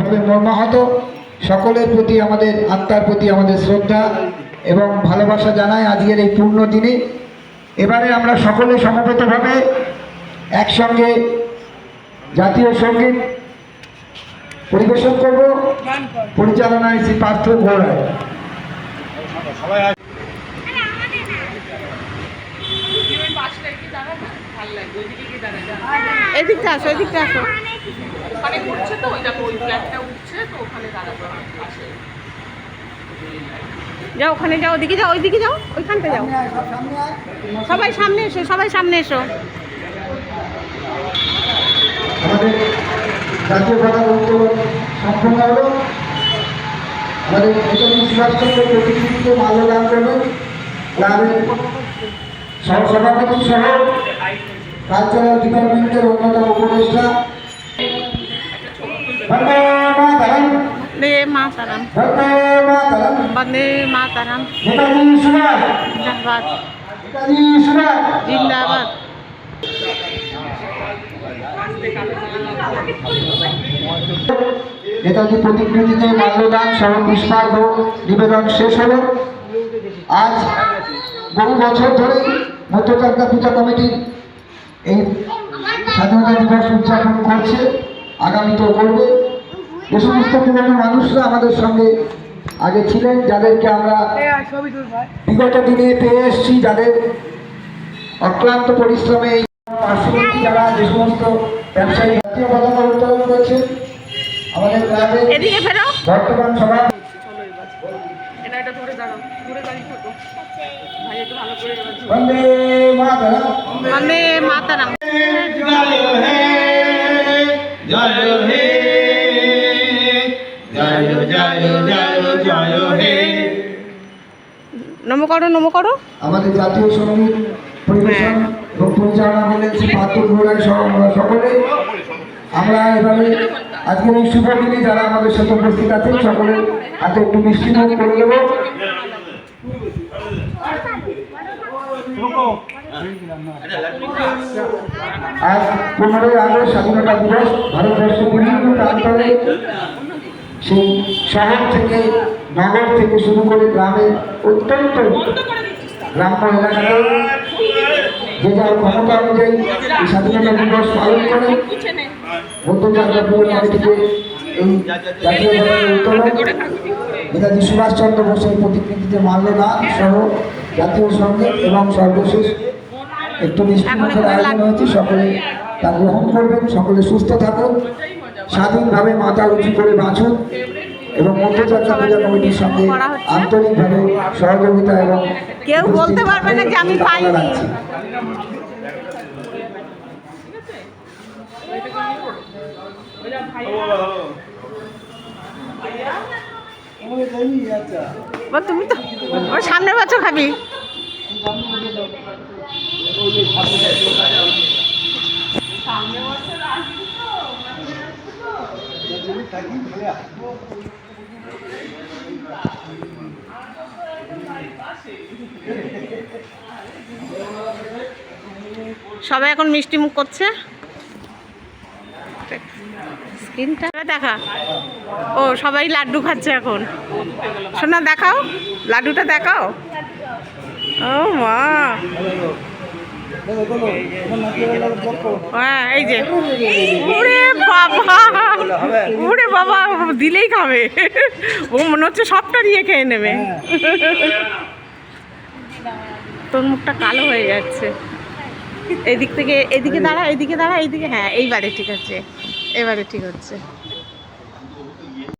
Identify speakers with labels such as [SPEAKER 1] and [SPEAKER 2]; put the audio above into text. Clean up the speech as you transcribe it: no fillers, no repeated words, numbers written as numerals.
[SPEAKER 1] মর্মে মর্মাহত সকলের প্রতি আমাদের আত্মার প্রতি আমাদের শ্রদ্ধা এবং ভালোবাসা জানাই আজকের এই পূর্ণ দিনে। এবারে আমরা সকলে সমবেতভাবে একসঙ্গে জাতীয় সঙ্গীত পরিবেশন করব। পরিচালনায় শ্রী পার্থ গৌড়ায়।
[SPEAKER 2] এদিকটা আসো, এদিকটা আসো।
[SPEAKER 3] ওখানে উঠছে তো, ওই দেখো ওই ফ্ল্যাটটা উঠছে তো, ওখানে দাঁড়াবো পাশে।
[SPEAKER 2] যাও, ওখানে যাও, ওদিকে যাও, ওইদিকে যাও, ওইখানটা যাও। সবাই সামনে এসো, সবাই সামনে এসো।
[SPEAKER 1] আমাদের জাতীয় পতাকা উত্তোলন সম্পন্ন হল। আমাদের নেতাজি সুভাষচন্দ্র প্রতিকৃতিতে মাল্যদান করবেন ক্লাবের সহসভাপতি সহ কালচারাল ডিপার্টমেন্টের অন্যতম উপদেষ্টা। বন্দে মাতরম,
[SPEAKER 2] বন্দে মাতরম,
[SPEAKER 1] বন্দে মাতরম,
[SPEAKER 2] বন্দে মাতরম।
[SPEAKER 1] নেতাজি সুভাষ,
[SPEAKER 2] জিন্দাবাদ,
[SPEAKER 1] নেতাজি সুভাষ
[SPEAKER 2] জিন্দাবাদ।
[SPEAKER 1] নেতাজি প্রতিকৃতিতে মাল্যদান সহ পুষ্পার্ঘ নিবেদন শেষ হল। আজ বহু বছর ধরে মধ্যচাকদা পূজা কমিটি এই স্বাধীনতা দিবস উদযাপন করছে, আগামীতেও করবে। যে সমস্ত পুরনো মানুষরা আমাদের সঙ্গে আগে ছিলেন, যাদেরকে আমরা বিগত দিনে পেয়ে এসেছি, যাদের অক্লান্ত পরিশ্রমে এই পার্শ্ববর্তী যারা যে সমস্ত ব্যবসায়ী জাতীয় পতাকা উত্তোলন করেছেন আমাদের ক্লাবে
[SPEAKER 2] এদিকে ফেরো।
[SPEAKER 1] বর্তমান সভা।
[SPEAKER 3] এটা ধরে দাঁড়াও, দূরে দাঁড়িয়ে থাকো ভাই, একটু ভালো করে
[SPEAKER 1] বন্দে মাতরম,
[SPEAKER 2] বন্দে মাতরম।
[SPEAKER 1] জয় হে, জয় হে, জয় জয় জয় জয় হে।
[SPEAKER 2] নমো করো, নমো করো।
[SPEAKER 1] আমাদের জাতীয় সঙ্গীত পরিবেশন এবং পরিচালনা করলেন শ্রী পার্থ গৌড়ায় সহ আমরা সকলে। আমরা এভাবে আজকের এই শুভ দিনে যারা আমাদের সাথে উপস্থিত আছেন সকলের হাতে একটু মিষ্টি মুখ করে দেব। আজ 15ই আগস্ট স্বাধীনতা দিবস। ভারতবর্ষের বিভিন্ন প্রান্তরে সেই শহর থেকে নগর থেকে শুরু করে গ্রামের অত্যন্ত গ্রাম্য এলাকাতে যে যার ক্ষমতা অনুযায়ী এই স্বাধীনতা দিবস পালন করে মধ্যচাকদা পূজা কমিটিকে এই জাতীয় পতাকা উত্তোলন, নেতাজি সুভাষচন্দ্র বোসের প্রতিকৃতিতে মাল্যদান সহ জাতীয় সঙ্গীত এবং সর্বশেষ একটু মিষ্টি মুখের আয়োজন হয়েছে। সকলে তা গ্রহণ করবেন। সকলে সুস্থ থাকুন, স্বাধীনভাবে মাথা উঁচু করে বাঁচুন এবং মধ্যচাকদা পূজা কমিটির সঙ্গে আন্তরিকভাবে সহযোগিতা এবং
[SPEAKER 2] কেউ বলতে পারবে না যে আমি পাইনি। তুমি তো ওর সামনের বছর খাবি। সবাই এখন মিষ্টি মুখ করছে। স্ক্রিনটা দেখা। ও সবাই লাড্ডু খাচ্ছে এখন। শোনা দেখাও, লাড্ডুটা দেখাও। ও মা, হ্যাঁ এই যে। ওরে বাবা, ওরে বাবা, দিলেই খাবে। ও মনে হচ্ছে সবটা নিয়ে খেয়ে নেবে। তোর মুখটা কালো হয়ে যাচ্ছে। এদিক থেকে এদিকে দাঁড়া, এদিকে দাঁড়া, এইদিকে। হ্যাঁ এইবারে ঠিক আছে, এবারে ঠিক হচ্ছে।